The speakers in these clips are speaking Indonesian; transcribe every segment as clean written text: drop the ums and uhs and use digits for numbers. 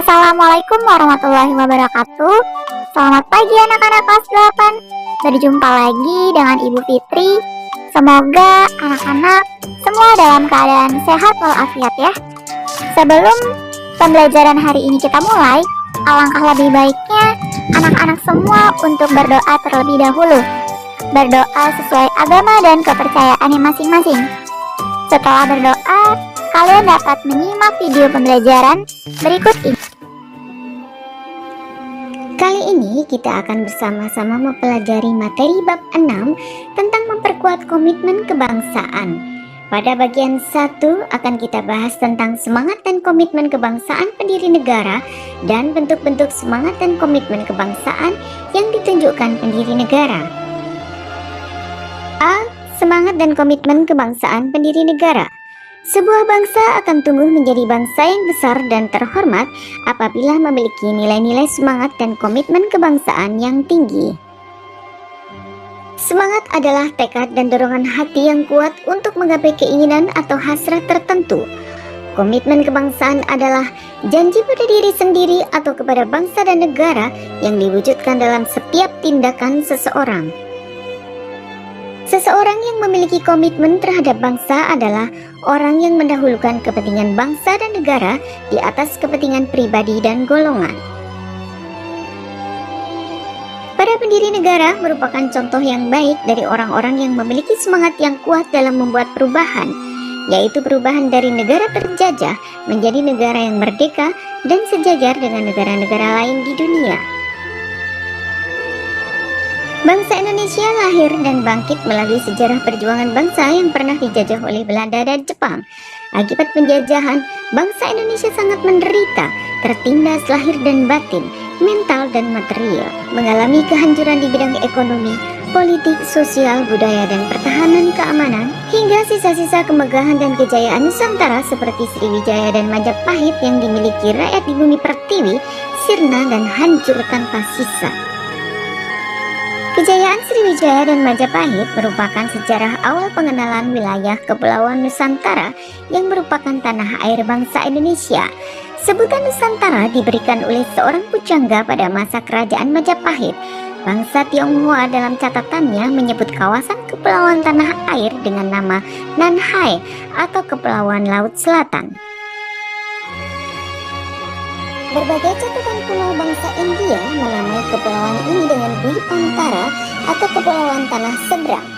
Assalamualaikum warahmatullahi wabarakatuh. Selamat pagi anak-anak kelas 8. Berjumpa lagi dengan Ibu Fitri. Semoga anak-anak semua dalam keadaan sehat walafiat ya. Sebelum pembelajaran hari ini kita mulai, alangkah lebih baiknya anak-anak semua untuk berdoa terlebih dahulu. Berdoa sesuai agama dan kepercayaannya masing-masing. Setelah berdoa, kalian dapat menyimak video pembelajaran berikut ini. Kali ini kita akan bersama-sama mempelajari materi bab 6 tentang memperkuat komitmen kebangsaan. Pada bagian 1 akan kita bahas tentang semangat dan komitmen kebangsaan pendiri negara dan bentuk-bentuk semangat dan komitmen kebangsaan yang ditunjukkan pendiri negara. A. Semangat dan komitmen kebangsaan pendiri negara. Sebuah bangsa akan tumbuh menjadi bangsa yang besar dan terhormat apabila memiliki nilai-nilai semangat dan komitmen kebangsaan yang tinggi. Semangat adalah tekad dan dorongan hati yang kuat untuk menggapai keinginan atau hasrat tertentu. Komitmen kebangsaan adalah janji pada diri sendiri atau kepada bangsa dan negara yang diwujudkan dalam setiap tindakan seseorang. Seseorang yang memiliki komitmen terhadap bangsa adalah orang yang mendahulukan kepentingan bangsa dan negara di atas kepentingan pribadi dan golongan. Para pendiri negara merupakan contoh yang baik dari orang-orang yang memiliki semangat yang kuat dalam membuat perubahan, yaitu perubahan dari negara terjajah menjadi negara yang merdeka dan sejajar dengan negara-negara lain di dunia. Bangsa Indonesia lahir dan bangkit melalui sejarah perjuangan bangsa yang pernah dijajah oleh Belanda dan Jepang. Akibat penjajahan, bangsa Indonesia sangat menderita, tertindas lahir dan batin, mental dan material, mengalami kehancuran di bidang ekonomi, politik, sosial, budaya, dan pertahanan keamanan, hingga sisa-sisa kemegahan dan kejayaan Nusantara seperti Sriwijaya dan Majapahit yang dimiliki rakyat di bumi pertiwi, sirna dan hancur tanpa sisa. Kejayaan Sriwijaya dan Majapahit merupakan sejarah awal pengenalan wilayah Kepulauan Nusantara yang merupakan tanah air bangsa Indonesia. Sebutan Nusantara diberikan oleh seorang pujangga pada masa kerajaan Majapahit. Bangsa Tionghoa dalam catatannya menyebut kawasan kepulauan tanah air dengan nama Nanhai atau Kepulauan Laut Selatan. Berbagai catatan pulau bangsa India menamai kepulauan ini dengan Dwipantara atau Kepulauan Tanah Seberang.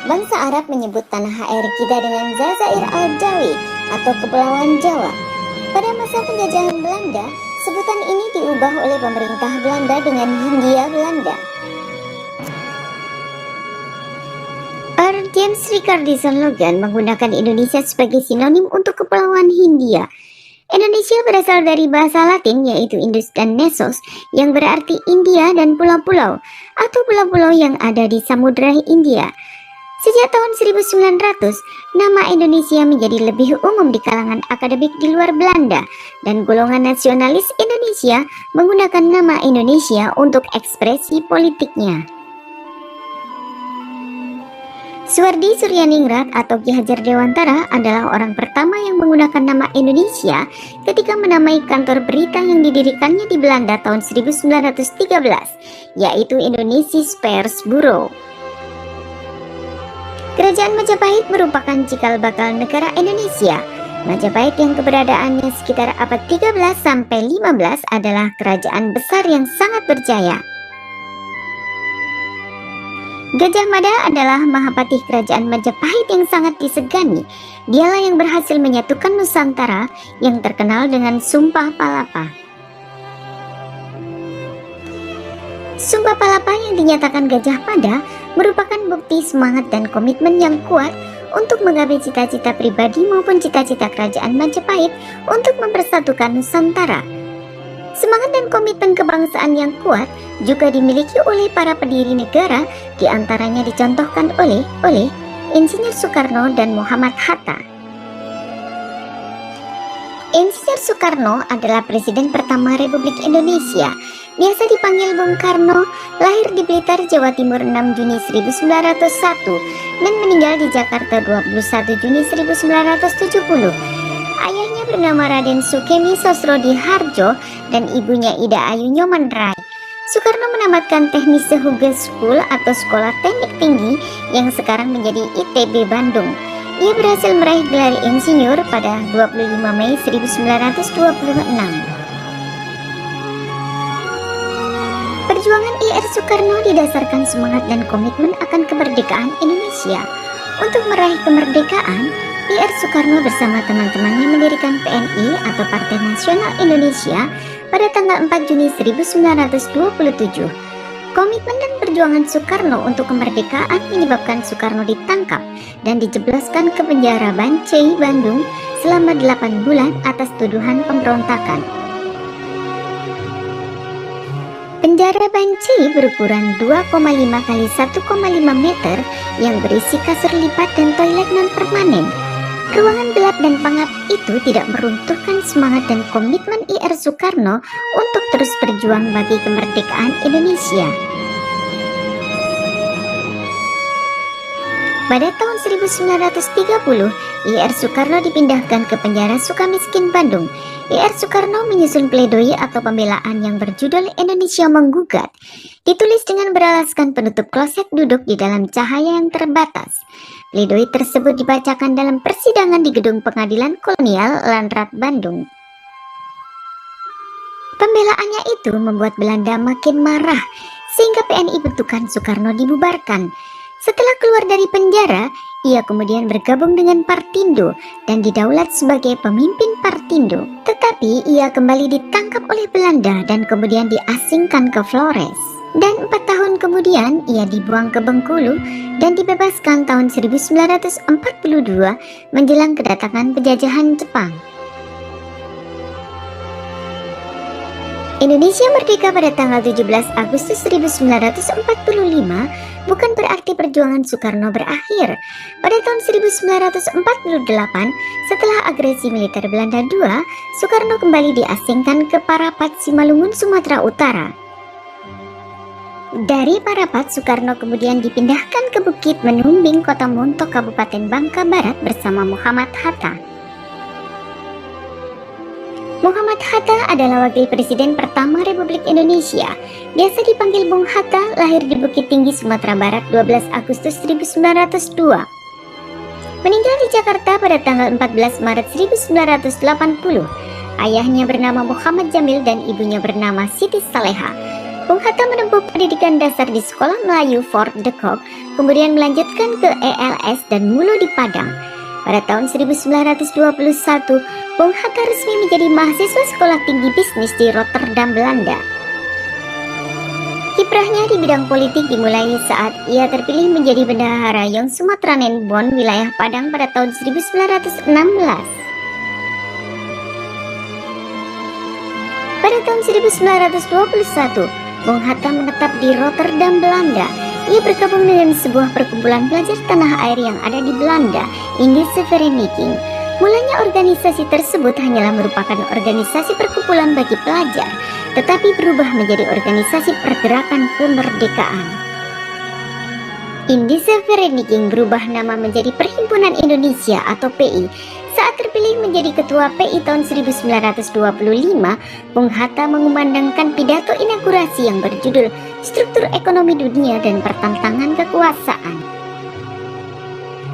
Bangsa Arab menyebut tanah air kita dengan Jazair al-Jawi atau Kepulauan Jawa. Pada masa penjajahan Belanda, sebutan ini diubah oleh pemerintah Belanda dengan Hindia Belanda. James Richardson Logan menggunakan Indonesia sebagai sinonim untuk Kepulauan Hindia. Indonesia berasal dari bahasa Latin yaitu Indus dan Nessos yang berarti India dan pulau-pulau atau pulau-pulau yang ada di Samudra India. Sejak tahun 1900, nama Indonesia menjadi lebih umum di kalangan akademik di luar Belanda dan golongan nasionalis Indonesia menggunakan nama Indonesia untuk ekspresi politiknya. Suwardi Suryaningrat atau Ki Hajar Dewantara adalah orang pertama yang menggunakan nama Indonesia ketika menamai kantor berita yang didirikannya di Belanda tahun 1913, yaitu Indonesisch Persbureau. Kerajaan Majapahit merupakan cikal bakal negara Indonesia. Majapahit yang keberadaannya sekitar abad 13 sampai 15 adalah kerajaan besar yang sangat berjaya. Gajah Mada adalah Mahapatih Kerajaan Majapahit yang sangat disegani. Dialah yang berhasil menyatukan Nusantara yang terkenal dengan Sumpah Palapa. Sumpah Palapa yang dinyatakan Gajah Mada merupakan bukti semangat dan komitmen yang kuat untuk menggapai cita-cita pribadi maupun cita-cita Kerajaan Majapahit untuk mempersatukan Nusantara. Semangat dan komitmen kebangsaan yang kuat juga dimiliki oleh para pendiri negara, diantaranya dicontohkan oleh Insinyur Soekarno dan Muhammad Hatta. Insinyur Soekarno adalah Presiden pertama Republik Indonesia. Biasa dipanggil Bung Karno, lahir di Blitar, Jawa Timur 6 Juni 1901 dan meninggal di Jakarta 21 Juni 1970. Ayahnya bernama Raden Sukemi Sosrodiharjo dan ibunya Ida Ayu Nyoman-Rai. Soekarno menamatkan Teknik Sehuge School atau Sekolah Teknik Tinggi yang sekarang menjadi ITB Bandung. Ia berhasil meraih gelar insinyur pada 25 Mei 1926. Perjuangan IR Soekarno didasarkan semangat dan komitmen akan kemerdekaan Indonesia. Untuk meraih kemerdekaan, IR Soekarno bersama teman-temannya mendirikan PNI atau Partai Nasional Indonesia pada tanggal 4 Juni 1927. Komitmen dan perjuangan Soekarno untuk kemerdekaan menyebabkan Soekarno ditangkap dan dijebloskan ke penjara Bancai, Bandung selama 8 bulan atas tuduhan pemberontakan. Penjara Bancai berukuran 2,5 kali 1,5 meter yang berisi kasur lipat dan toilet non-permanen. Ruangan gelap dan pengap itu tidak meruntuhkan semangat dan komitmen IR Soekarno untuk terus berjuang bagi kemerdekaan Indonesia. Pada tahun 1930, IR Soekarno dipindahkan ke penjara Sukamiskin Bandung. IR Soekarno menyusun pledoi atau pembelaan yang berjudul Indonesia Menggugat, ditulis dengan beralaskan penutup kloset duduk di dalam cahaya yang terbatas. Pledoi tersebut dibacakan dalam persidangan di Gedung Pengadilan Kolonial Landrat Bandung. Pembelaannya itu membuat Belanda makin marah, sehingga PNI bentukan Soekarno dibubarkan. Setelah keluar dari penjara, ia kemudian bergabung dengan Partindo dan didaulat sebagai pemimpin Partindo. Tetapi ia kembali ditangkap oleh Belanda dan kemudian diasingkan ke Flores. Dan 4 tahun kemudian ia dibuang ke Bengkulu dan dibebaskan tahun 1942 menjelang kedatangan penjajahan Jepang. Indonesia merdeka pada tanggal 17 Agustus 1945 bukan berarti perjuangan Soekarno berakhir. Pada tahun 1948, setelah agresi militer Belanda II, Soekarno kembali diasingkan ke Parapat, Simalungun, Sumatera Utara. Dari Parapat, Soekarno kemudian dipindahkan ke Bukit Menumbing, Kota Montok, Kabupaten Bangka Barat bersama Muhammad Hatta. Muhammad Hatta adalah wakil presiden pertama Republik Indonesia. Biasa dipanggil Bung Hatta, lahir di Bukit Tinggi, Sumatera Barat 12 Agustus 1902. Meninggal di Jakarta pada tanggal 14 Maret 1980. Ayahnya bernama Muhammad Jamil dan ibunya bernama Siti Saleha. Bung Hatta menempuh pendidikan dasar di Sekolah Melayu Fort de Kock, kemudian melanjutkan ke ELS dan Mulu di Padang. Pada tahun 1921, Bung Hatta resmi menjadi mahasiswa Sekolah Tinggi Bisnis di Rotterdam, Belanda. Kiprahnya di bidang politik dimulai saat ia terpilih menjadi bendahara Yong Sumatranen Bon, wilayah Padang pada tahun 1916. Pada tahun 1921, Bung Hatta menetap di Rotterdam, Belanda. Ia bergabung dengan sebuah perkumpulan pelajar tanah air yang ada di Belanda, Indische Vereniging. Mulanya organisasi tersebut hanyalah merupakan organisasi perkumpulan bagi pelajar, tetapi berubah menjadi organisasi pergerakan kemerdekaan. Indische Vereniging berubah nama menjadi Perhimpunan Indonesia atau PI. Saat terpilih menjadi ketua PI tahun 1925, Bung Hatta mengumandangkan pidato inaugurasi yang berjudul Struktur Ekonomi Dunia dan Pertentangan Kekuasaan.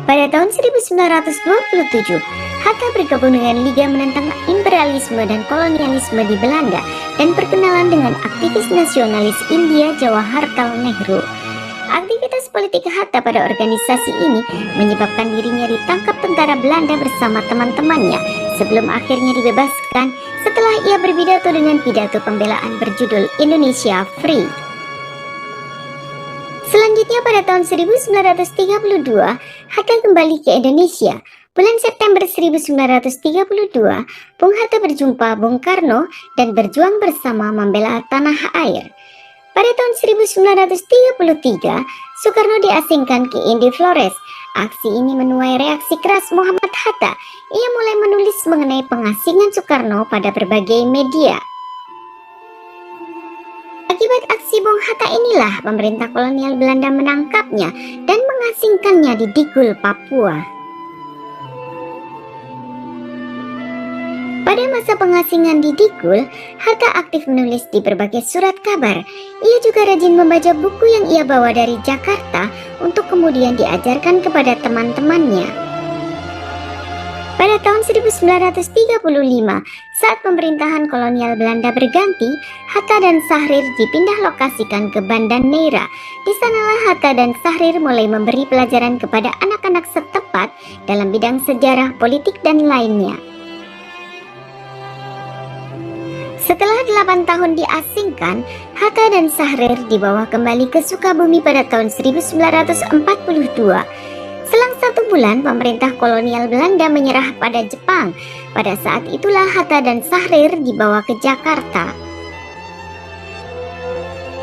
Pada tahun 1927, Hatta bergabung dengan Liga Menentang Imperialisme dan Kolonialisme di Belanda dan berkenalan dengan aktivis nasionalis India Jawaharlal Nehru. Aktivitas politik Hatta pada organisasi ini menyebabkan dirinya ditangkap tentara Belanda bersama teman-temannya sebelum akhirnya dibebaskan setelah ia berpidato dengan pidato pembelaan berjudul Indonesia Free. Selanjutnya pada tahun 1932, Hatta kembali ke Indonesia. Bulan September 1932, Bung Hatta berjumpa Bung Karno dan berjuang bersama membela tanah air. Pada tahun 1933, Soekarno diasingkan ke Indi Flores. Aksi ini menuai reaksi keras Muhammad Hatta. Ia mulai menulis mengenai pengasingan Soekarno pada berbagai media. Akibat aksi Bung Hatta inilah pemerintah kolonial Belanda menangkapnya dan mengasingkannya di Digul, Papua. Pada masa pengasingan di Digul, Hatta aktif menulis di berbagai surat kabar. Ia juga rajin membaca buku yang ia bawa dari Jakarta untuk kemudian diajarkan kepada teman-temannya. Pada tahun 1935, saat pemerintahan kolonial Belanda berganti, Hatta dan Sahrir dipindah lokasikan ke Banda Neira. Di sanalah Hatta dan Sahrir mulai memberi pelajaran kepada anak-anak setempat dalam bidang sejarah, politik, dan lainnya. Setelah 8 tahun diasingkan, Hatta dan Sahrir dibawa kembali ke Sukabumi pada tahun 1942. Selang 1 bulan, pemerintah kolonial Belanda menyerah pada Jepang. Pada saat itulah Hatta dan Sahrir dibawa ke Jakarta.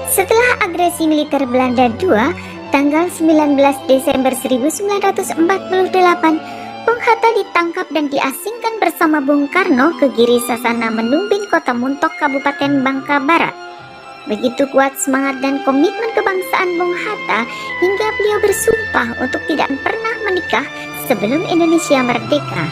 Setelah agresi militer Belanda II, tanggal 19 Desember 1948, Bung Hatta ditangkap dan diasingkan bersama Bung Karno ke Giri Sasana Menumbin, Kota Muntok, Kabupaten Bangka Barat. Begitu kuat semangat dan komitmen kebangsaan Bung Hatta hingga beliau bersumpah untuk tidak pernah menikah sebelum Indonesia merdeka.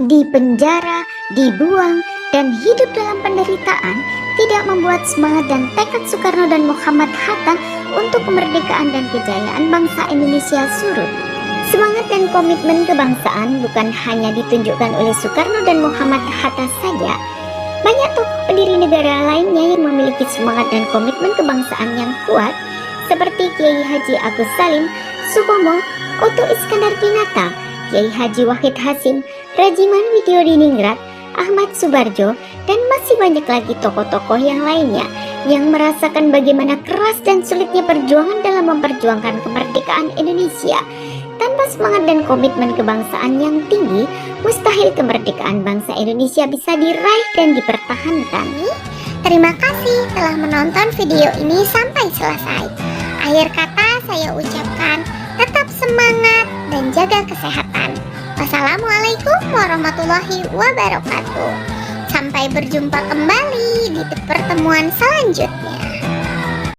Dipenjara, dibuang, dan hidup dalam penderitaan tidak membuat semangat dan tekad Soekarno dan Muhammad Hatta untuk kemerdekaan dan kejayaan bangsa Indonesia surut. Semangat dan komitmen kebangsaan bukan hanya ditunjukkan oleh Soekarno dan Muhammad Hatta saja. Banyak tokoh pendiri negara lainnya yang memiliki semangat dan komitmen kebangsaan yang kuat, seperti Kiai Haji Agus Salim, Supomo, Oto Iskandar Dinata, Kiai Haji Wahid Hasim, Rajiman Widyodiningrat, Ahmad Subarjo, dan masih banyak lagi tokoh-tokoh yang lainnya yang merasakan bagaimana keras dan sulitnya perjuangan dalam memperjuangkan kemerdekaan Indonesia. Tanpa semangat dan komitmen kebangsaan yang tinggi, mustahil kemerdekaan bangsa Indonesia bisa diraih dan dipertahankan. Terima kasih telah menonton video ini sampai selesai. Akhir kata saya ucapkan tetap semangat dan jaga kesehatan. Wassalamualaikum warahmatullahi wabarakatuh. Sampai berjumpa kembali di pertemuan selanjutnya.